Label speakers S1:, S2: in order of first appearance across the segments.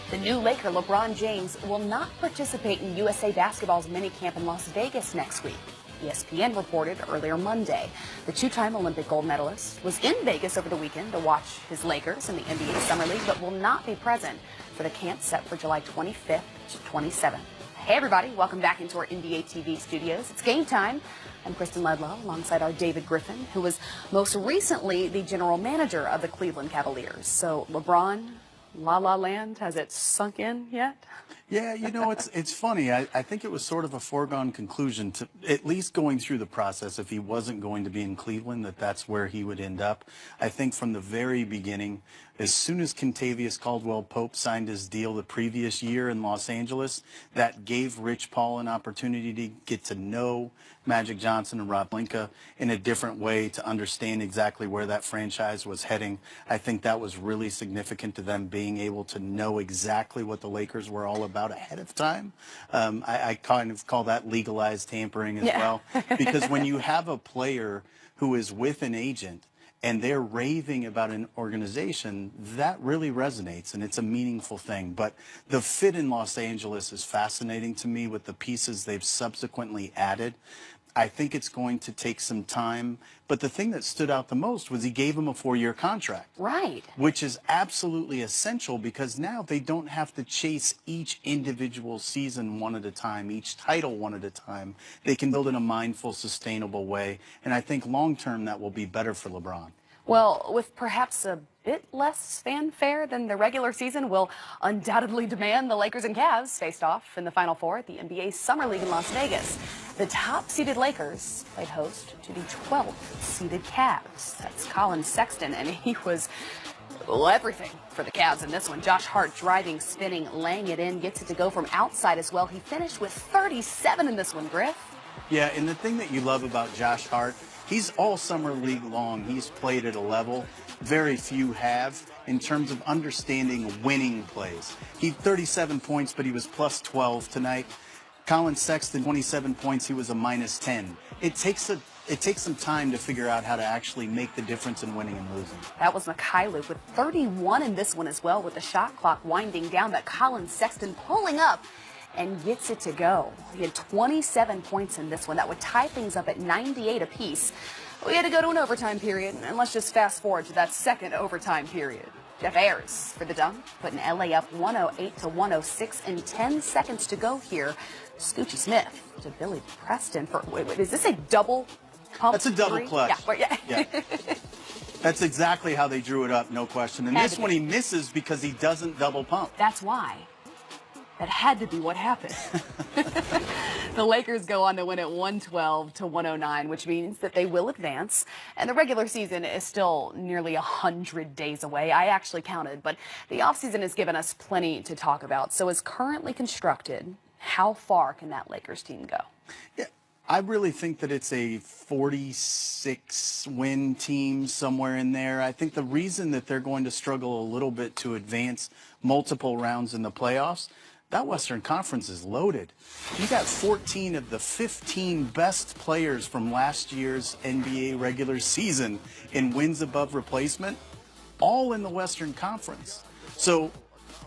S1: The new Laker, LeBron James, will not participate in USA Basketball's minicamp in Las Vegas next week. ESPN reported earlier Monday. The two-time Olympic gold medalist was in Vegas over the weekend to watch his Lakers in the NBA Summer League, but will not be present for the camp set for July 25th to 27th. Hey everybody, welcome back into our NBA TV studios. It's game time. I'm Kristen Ledlow alongside our David Griffin, who was most recently the general manager of the Cleveland Cavaliers. So LeBron, La La Land, has it sunk in yet?
S2: Yeah, you know, it's funny. I think it was sort of a foregone conclusion, to at least going through the process, if he wasn't going to be in Cleveland, that's where he would end up. I think from the very beginning, as soon as Kentavious Caldwell-Pope signed his deal the previous year in Los Angeles, that gave Rich Paul an opportunity to get to know Magic Johnson and Rob Pelinka in a different way, to understand exactly where that franchise was heading. I think that was really significant to them being able to know exactly what the Lakers were all about ahead of time. I kind of call that legalized tampering as well, because when you have a player who is with an agent and they're raving about an organization, that really resonates, and it's a meaningful thing. But the fit in Los Angeles is fascinating to me with the pieces they've subsequently added. I think it's going to take some time, but the thing that stood out the most was he gave him a 4-year contract.
S1: Right.
S2: Which is absolutely essential, because now they don't have to chase each individual season one at a time, each title one at a time. They can build in a mindful, sustainable way, and I think long-term that will be better for LeBron.
S1: Well, with perhaps a bit less fanfare than the regular season, will undoubtedly demand the Lakers and Cavs faced off in the Final Four at the NBA Summer League in Las Vegas. The top-seeded Lakers played host to the 12th-seeded Cavs. That's Colin Sexton, and he was everything for the Cavs in this one. Josh Hart driving, spinning, laying it in, gets it to go from outside as well. He finished with 37 in this one, Griff.
S2: Yeah, and the thing that you love about Josh Hart, he's all summer league long. He's played at a level very few have in terms of understanding winning plays. He had 37 points, but he was plus 12 tonight. Colin Sexton, 27 points, he was a minus 10. It takes some time to figure out how to actually make the difference in winning and losing.
S1: That was Mikhailuk with 31 in this one as well, with the shot clock winding down, but Colin Sexton pulling up and gets it to go. He had 27 points in this one. That would tie things up at 98 apiece. We had to go to an overtime period, and let's just fast forward to that second overtime period. Jeff Ayers for the dunk, putting LA up 108 to 106 and 10 seconds to go here. Scoochie Smith to Billy Preston for, wait, is this a double pump?
S2: That's a double
S1: three?
S2: clutch.
S1: Yeah.
S2: That's exactly how they drew it up, no question. And this one he misses because he doesn't double pump.
S1: That's why. That had to be what happened. The Lakers go on to win at 112 to 109, which means that they will advance. And the regular season is still nearly 100 days away. I actually counted, but the offseason has given us plenty to talk about. So as currently constructed, how far can that Lakers team go?
S2: Yeah, I really think that it's a 46-win team, somewhere in there. I think the reason that they're going to struggle a little bit to advance multiple rounds in the playoffs, that Western Conference is loaded. You got 14 of the 15 best players from last year's NBA regular season in wins above replacement, all in the Western Conference. So,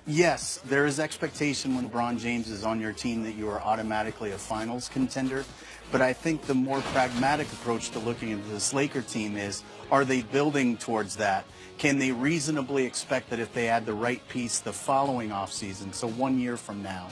S2: yes, there is expectation when LeBron James is on your team that you are automatically a finals contender. But I think the more pragmatic approach to looking at this Laker team is, are they building towards that? Can they reasonably expect that if they add the right piece the following offseason, so 1 year from now,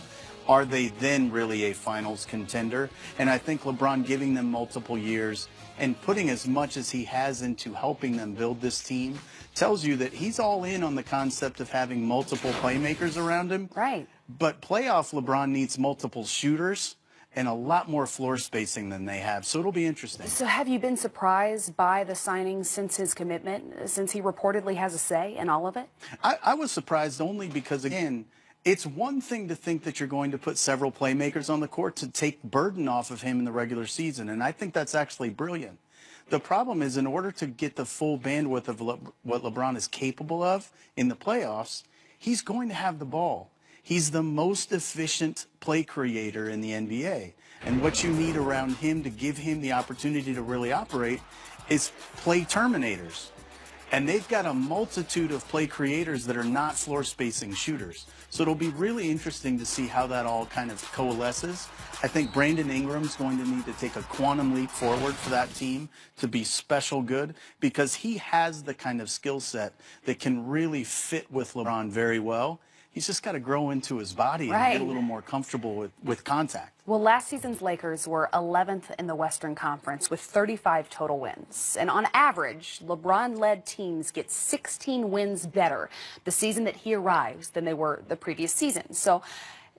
S2: are they then really a finals contender? And I think LeBron giving them multiple years and putting as much as he has into helping them build this team tells you that he's all in on the concept of having multiple playmakers around him.
S1: Right.
S2: But playoff LeBron needs multiple shooters and a lot more floor spacing than they have. So it'll be interesting.
S1: So have you been surprised by the signings since his commitment, since he reportedly has a say in all of it?
S2: I was surprised only because, again, it's one thing to think that you're going to put several playmakers on the court to take burden off of him in the regular season, and I think that's actually brilliant. The problem is, in order to get the full bandwidth of what LeBron is capable of in the playoffs, he's going to have the ball. He's the most efficient play creator in the NBA. And what you need around him to give him the opportunity to really operate is play terminators. And they've got a multitude of play creators that are not floor spacing shooters. So it'll be really interesting to see how that all kind of coalesces. I think Brandon Ingram's going to need to take a quantum leap forward for that team to be special good, because he has the kind of skill set that can really fit with LeBron very well. He's just got to grow into his body and get a little more comfortable with contact.
S1: Well, last season's Lakers were 11th in the Western Conference with 35 total wins. And on average, LeBron-led teams get 16 wins better the season that he arrives than they were the previous season. So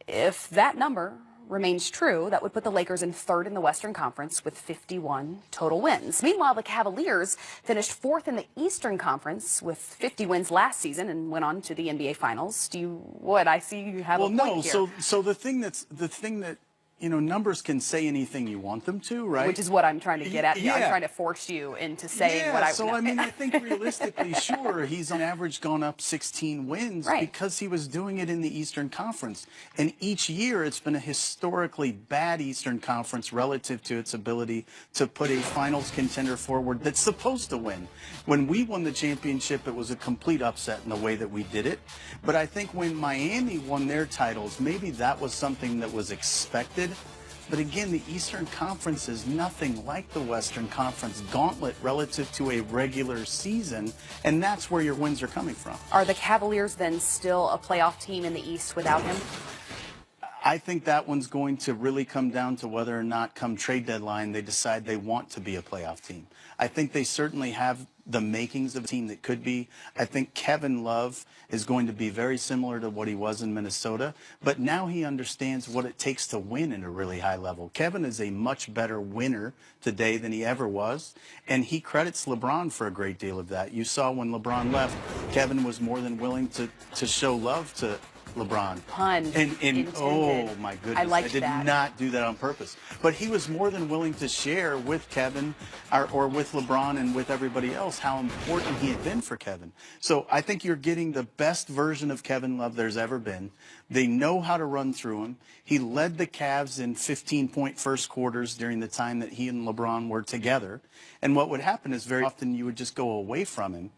S1: if that number remains true, that would put the Lakers in third in the Western Conference with 51 total wins. Meanwhile, the Cavaliers finished fourth in the Eastern Conference with 50 wins last season and went on to the NBA Finals. I see you have a point here.
S2: So the thing that numbers can say anything you want them to, right?
S1: Which is what I'm trying to get at.
S2: Yeah.
S1: I'm trying to force you into saying what I...
S2: So, I mean, I think realistically, sure, he's on average gone up 16 wins because he was doing it in the Eastern Conference. And each year, it's been a historically bad Eastern Conference relative to its ability to put a finals contender forward that's supposed to win. When we won the championship, it was a complete upset in the way that we did it. But I think when Miami won their titles, maybe that was something that was expected. But again, the Eastern Conference is nothing like the Western Conference gauntlet relative to a regular season, and that's where your wins are coming from.
S1: Are the Cavaliers then still a playoff team in the East without him?
S2: I think that one's going to really come down to whether or not come trade deadline they decide they want to be a playoff team. I think they certainly have the makings of a team that could be. I think Kevin Love is going to be very similar to what he was in Minnesota, but now he understands what it takes to win at a really high level. Kevin is a much better winner today than he ever was, and he credits LeBron for a great deal of that. You saw when LeBron left, Kevin was more than willing to show love to LeBron.
S1: Pun intended.
S2: Oh my goodness,
S1: I
S2: did not do that on purpose. But he was more than willing to share with Kevin or with LeBron and with everybody else how important he had been for Kevin. So I think you're getting the best version of Kevin Love there's ever been. They know how to run through him. He led the Cavs in 15-point first quarters during the time that he and LeBron were together. And what would happen is very often you would just go away from him,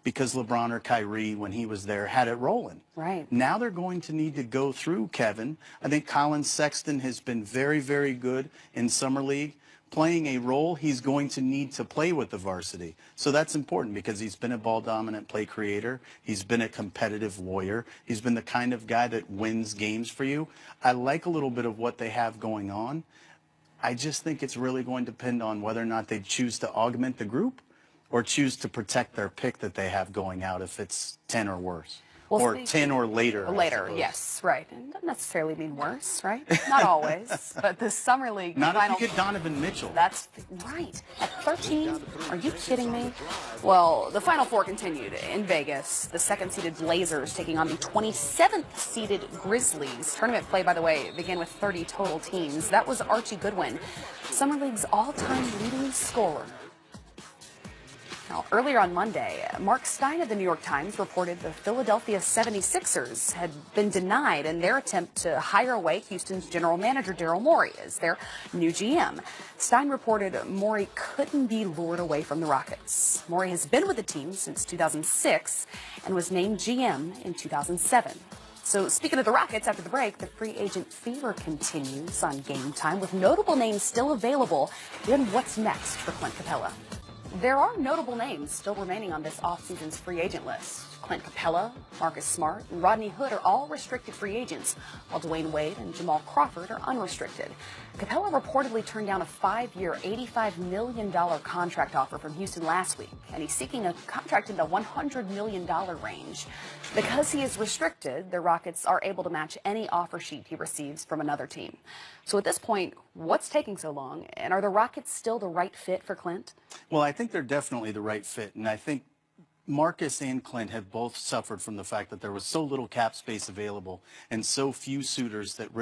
S2: because LeBron or Kyrie, when he was there, had it rolling.
S1: Right.
S2: Now they're going to need to go through Kevin. I think Colin Sexton has been very, very good in Summer League. Playing a role he's going to need to play with the varsity. So that's important because he's been a ball-dominant play creator. He's been a competitive warrior. He's been the kind of guy that wins games for you. I like a little bit of what they have going on. I just think it's really going to depend on whether or not they choose to augment the group or choose to protect their pick that they have going out if it's 10 or worse.
S1: Well,
S2: or 10 or later.
S1: Later, yes, right. And it doesn't necessarily mean worse, right? Not always. But the Summer League
S2: Not
S1: final...
S2: if you get Donovan Mitchell.
S1: That's right. At 13? Are you kidding me? Well, the Final Four continued in Vegas. The second-seeded Blazers taking on the 27th-seeded Grizzlies. Tournament play, by the way, began with 30 total teams. That was Archie Goodwin, Summer League's all-time leading scorer. Now, earlier on Monday, Mark Stein of the New York Times reported the Philadelphia 76ers had been denied in their attempt to hire away Houston's general manager Daryl Morey as their new GM. Stein reported Morey couldn't be lured away from the Rockets. Morey has been with the team since 2006 and was named GM in 2007. So speaking of the Rockets, after the break, the free agent fever continues on GameTime with notable names still available. Then what's next for Clint Capela? There are notable names still remaining on this offseason's free agent list. Clint Capela, Marcus Smart, and Rodney Hood are all restricted free agents, while Dwayne Wade and Jamal Crawford are unrestricted. Capela reportedly turned down a 5-year, $85 million contract offer from Houston last week, and he's seeking a contract in the $100 million range. Because he is restricted, the Rockets are able to match any offer sheet he receives from another team. So at this point, what's taking so long, and are the Rockets still the right fit for Clint?
S2: Well, I think they're definitely the right fit, and I think Marcus and Clint have both suffered from the fact that there was so little cap space available and so few suitors that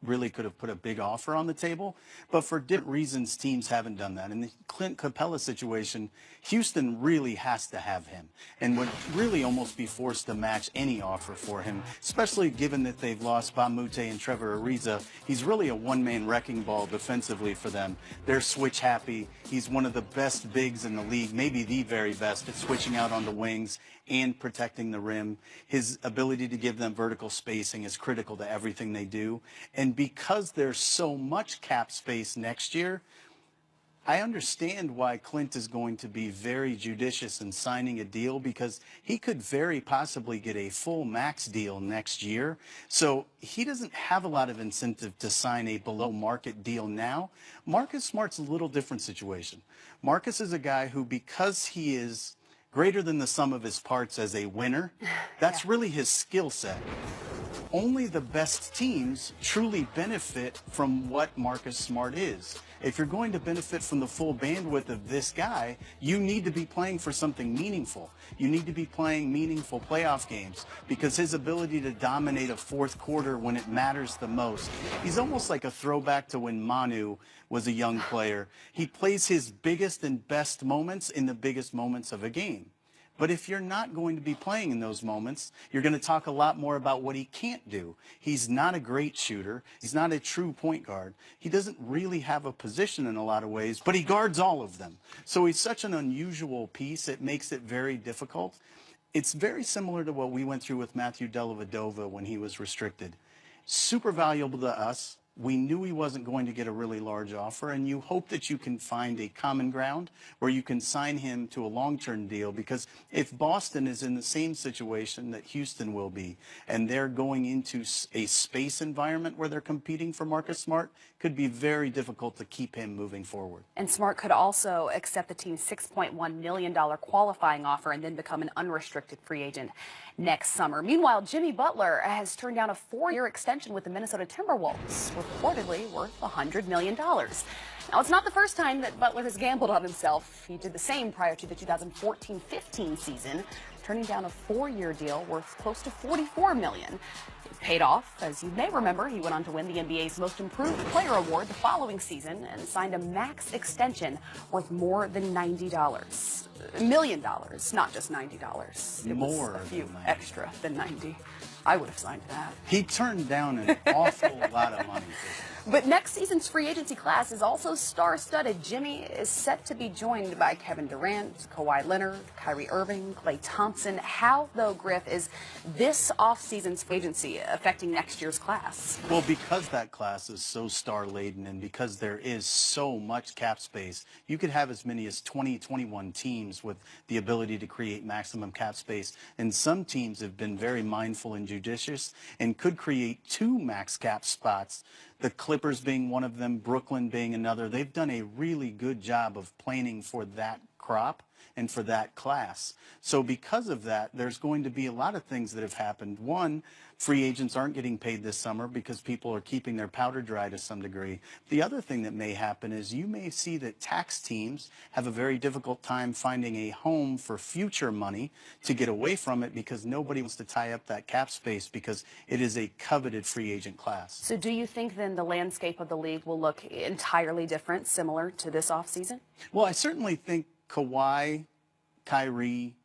S2: really could have put a big offer on the table. But for different reasons, teams haven't done that. In the Clint Capela situation, Houston really has to have him and would really almost be forced to match any offer for him, especially given that they've lost Bamute and Trevor Ariza. He's really a one-man wrecking ball defensively for them. They're switch happy. He's one of the best bigs in the league, maybe the very best at switching out on the wings and protecting the rim. His ability to give them vertical spacing is critical to everything they do. And because there's so much cap space next year, I understand why Clint is going to be very judicious in signing a deal, because he could very possibly get a full max deal next year. So he doesn't have a lot of incentive to sign a below market deal now. Marcus Smart's a little different situation. Marcus is a guy who, because he is greater than the sum of his parts as a winner, that's really his skill set. Only the best teams truly benefit from what Marcus Smart is. If you're going to benefit from the full bandwidth of this guy, you need to be playing for something meaningful. You need to be playing meaningful playoff games, because his ability to dominate a fourth quarter when it matters the most, he's almost like a throwback to when Manu was a young player. He plays his biggest and best moments in the biggest moments of a game. But if you're not going to be playing in those moments, you're going to talk a lot more about what he can't do. He's not a great shooter. He's not a true point guard. He doesn't really have a position in a lot of ways, but he guards all of them. So he's such an unusual piece, it makes it very difficult. It's very similar to what we went through with Matthew Dellavedova when he was restricted. Super valuable to us. We knew he wasn't going to get a really large offer, and you hope that you can find a common ground where you can sign him to a long-term deal, because if Boston is in the same situation that Houston will be, and they're going into a space environment where they're competing for Marcus Smart, could be very difficult to keep him moving forward.
S1: And Smart could also accept the team's $6.1 million qualifying offer and then become an unrestricted free agent next summer. Meanwhile, Jimmy Butler has turned down a 4-year extension with the Minnesota Timberwolves, reportedly worth $100 million. Now, it's not the first time that Butler has gambled on himself. He did the same prior to the 2014-15 season, turning down a 4-year deal worth close to $44 million. It paid off. As you may remember, he went on to win the NBA's Most Improved Player award the following season and signed a max extension worth more than $90 million, not just $90. It
S2: More
S1: was a few
S2: than 90.
S1: extra than 90. I would have signed that.
S2: He turned down an awful lot of money.
S1: But next season's free agency class is also star-studded. Jimmy is set to be joined by Kevin Durant, Kawhi Leonard, Kyrie Irving, Klay Thompson. How, though, Griff, is this offseason's free agency affecting next year's class?
S2: Well, because that class is so star-laden and because there is so much cap space, you could have as many as 20, 21 teams with the ability to create maximum cap space. And some teams have been very mindful and judicious and could create 2 max cap spots. The Clippers being one of them, Brooklyn being another. They've done a really good job of planning for that crop and for that class. So because of that, there's going to be a lot of things that have happened. One, free agents aren't getting paid this summer because people are keeping their powder dry to some degree. The other thing that may happen is you may see that tax teams have a very difficult time finding a home for future money to get away from it, because nobody wants to tie up that cap space because it is a coveted free agent class.
S1: So do you think then the landscape of the league will look entirely different, similar to this offseason?
S2: Well, I certainly think Kawhi, Kyrie,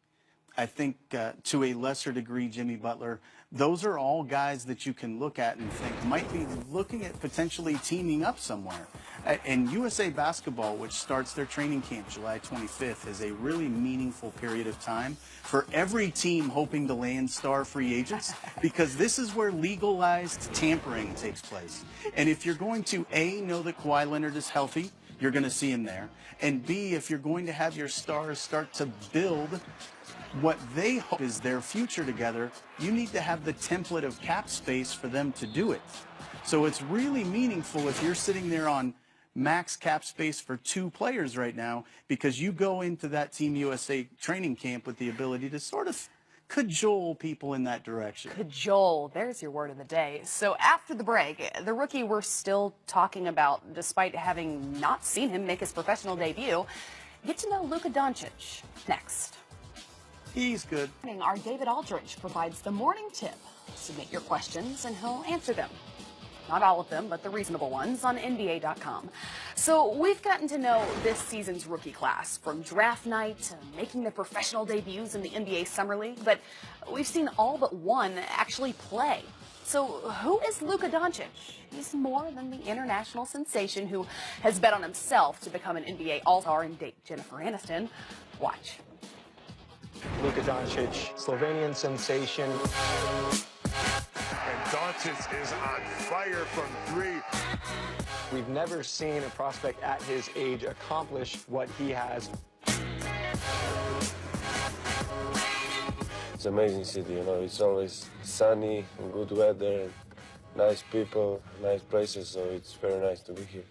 S2: I think to a lesser degree Jimmy Butler, those are all guys that you can look at and think might be looking at potentially teaming up somewhere. And USA Basketball, which starts their training camp July 25th, is a really meaningful period of time for every team hoping to land star free agents, because this is where legalized tampering takes place. And if you're going to, A, know that Kawhi Leonard is healthy, you're going to see him there. And B, if you're going to have your stars start to build what they hope is their future together, you need to have the template of cap space for them to do it. So it's really meaningful if you're sitting there on max cap space for 2 players right now, because you go into that Team USA training camp with the ability to sort of cajole people in that direction.
S1: Cajole, there's your word of the day. So after the break, the rookie we're still talking about, despite having not seen him make his professional debut, get to know Luka Doncic next.
S2: He's good.
S1: Our David Aldridge provides the morning tip. Submit your questions and he'll answer them. not all of them, but the reasonable ones, on NBA.com. So we've gotten to know this season's rookie class, from draft night to making their professional debuts in the NBA Summer League, but we've seen all but one actually play. So who is Luka Doncic? He's more than the international sensation who has bet on himself to become an NBA All-Star and date Jennifer Aniston. Watch.
S3: Luka Doncic, Slovenian sensation.
S4: And Doncic is on fire from three.
S3: We've never seen a prospect at his age accomplish what he has.
S5: It's an amazing city, you know. It's always sunny and good weather, and nice people, nice places, so it's very nice to be here.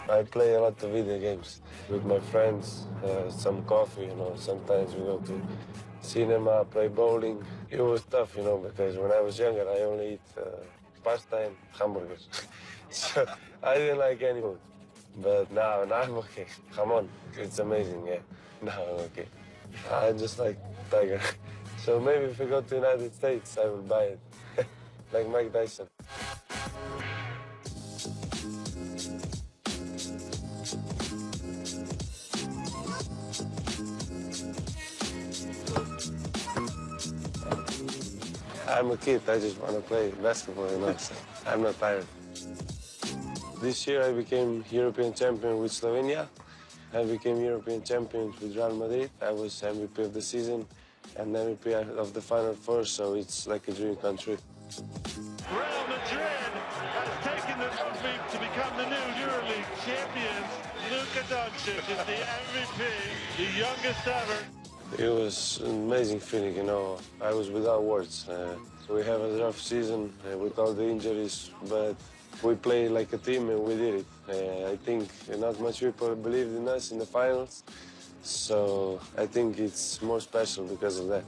S5: I play a lot of video games with my friends, some coffee, you know. Sometimes we go to cinema, play bowling. It was tough, you know, because when I was younger, I only eat pasta and hamburgers. So I didn't like any food. But now I'm okay. Come on, it's amazing, yeah. Now I'm okay. I just like Tiger. So maybe if we go to the United States, I will buy it. Like Mike Tyson. I'm a kid, I just want to play basketball, you know, so I'm not tired. This year I became European champion with Slovenia. I became European champion with Real Madrid. I was MVP of the season and MVP of the Final Four, so it's like a dream come true.
S6: Real Madrid has taken the trophy to become the new EuroLeague champions. Luka Doncic is the MVP, the youngest ever.
S5: It was an amazing feeling, you know. I was without words. We have a rough season with all the injuries, but we played like a team and we did it. I think not much people believed in us in the finals, so I think it's more special because of that.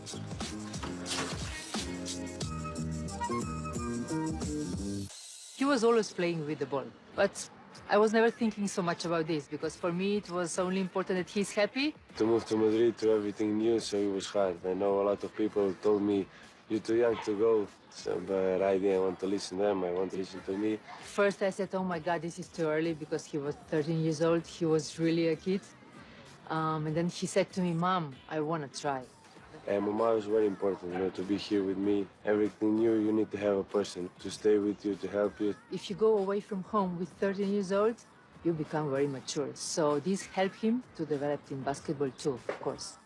S7: He was always playing with the ball, but I was never thinking so much about this because for me it was only important that he's happy.
S5: To move to Madrid, to everything new, so it was hard. I know a lot of people told me, you're too young to go, so, but I didn't want to listen to them, I want to listen to me.
S7: First I said, oh my God, this is too early because he was 13 years old, he was really a kid. And then he said to me, Mom, I want to try.
S5: And Mama was very important, you know, to be here with me. Everything new, you need to have a person to stay with you, to help you.
S7: If you go away from home with 13 years old, you become very mature. So this helped him to develop in basketball too, of course.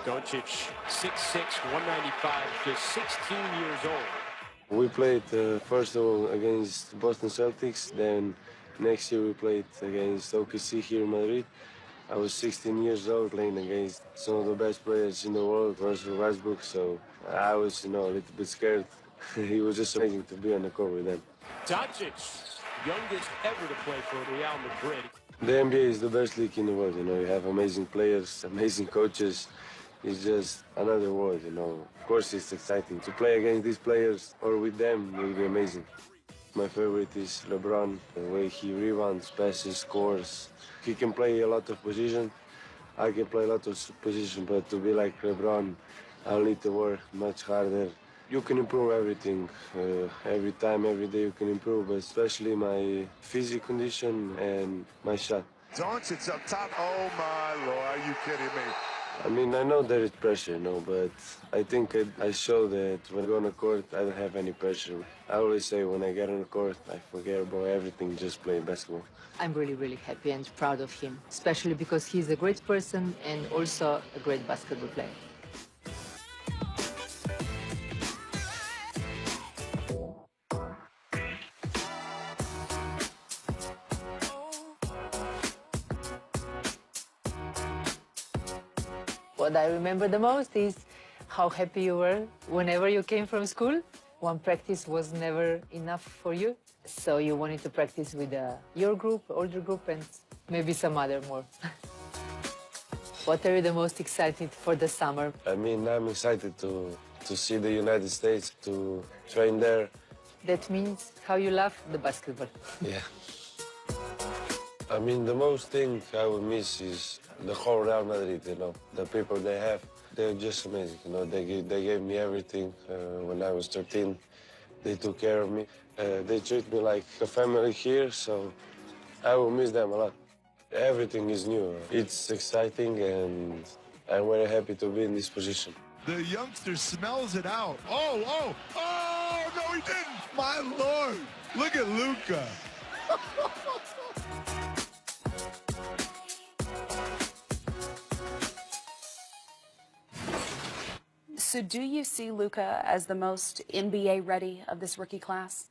S8: Doncic, 6'6", 195, just 16 years old.
S5: We played first of all against Boston Celtics, then next year we played against OKC here in Madrid. I was 16 years old playing against some of the best players in the world, Russell Westbrook, so I was, you know, a little bit scared. It was just amazing to be on the court with them.
S8: Doncic, youngest ever to play for Real Madrid.
S5: The NBA is the best league in the world, you know, you have amazing players, amazing coaches. It's just another world, you know. Of course it's exciting. To play against these players or with them will be amazing. My favorite is LeBron, the way he rebounds, passes, scores. He can play a lot of positions. I can play a lot of positions, but to be like LeBron, I'll need to work much harder. You can improve everything. Every time, every day you can improve, but especially my physical condition and my shot.
S4: Doncic up top. Oh, my Lord. Are you kidding me?
S5: I mean, I know there is pressure, you know, but I think I show that when I go on the court, I don't have any pressure. I always say when I get on the court, I forget about everything, just play basketball.
S7: I'm really, really happy and proud of him, especially because he's a great person and also a great basketball player. What I remember the most is how happy you were whenever you came from school. One practice was never enough for you, so you wanted to practice with your group, older group, and maybe some other more. What are you the most excited for the summer?
S5: I mean, I'm excited to see the United States, to train there.
S7: That means how you love the basketball.
S5: Yeah. I mean, the most thing I would miss is the whole Real Madrid, you know. The people they have, they're just amazing, you know. They gave me everything when I was 13. They took care of me. They treat me like a family here, so I will miss them a lot. Everything is new. It's exciting, and I'm very happy to be in this position.
S4: The youngster smells it out. Oh, no, he didn't. My Lord. Look at Luka.
S1: So do you see Luka as the most NBA ready of this rookie class?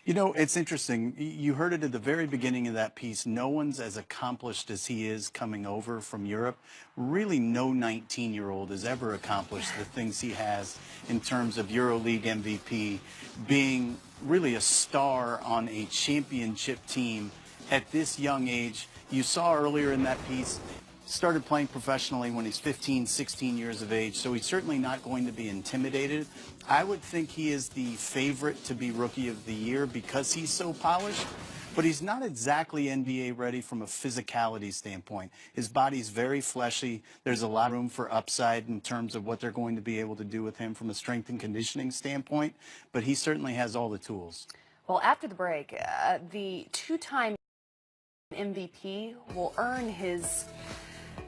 S2: You know, it's interesting. You heard it at the very beginning of that piece. No one's as accomplished as he is coming over from Europe. Really, no 19-year-old has ever accomplished the things he has in terms of EuroLeague MVP, being really a star on a championship team at this young age. You saw earlier in that piece, started playing professionally when he's 15, 16 years of age, so he's certainly not going to be intimidated. I would think he is the favorite to be Rookie of the Year because he's so polished, but he's not exactly NBA ready from a physicality standpoint. His body's very fleshy. There's a lot of room for upside in terms of what they're going to be able to do with him from a strength and conditioning standpoint, but he certainly has all the tools.
S1: Well, after the break, the two-time MVP will earn his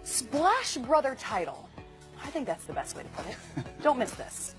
S1: Splash Brother title. I think that's the best way to put it. Don't miss this.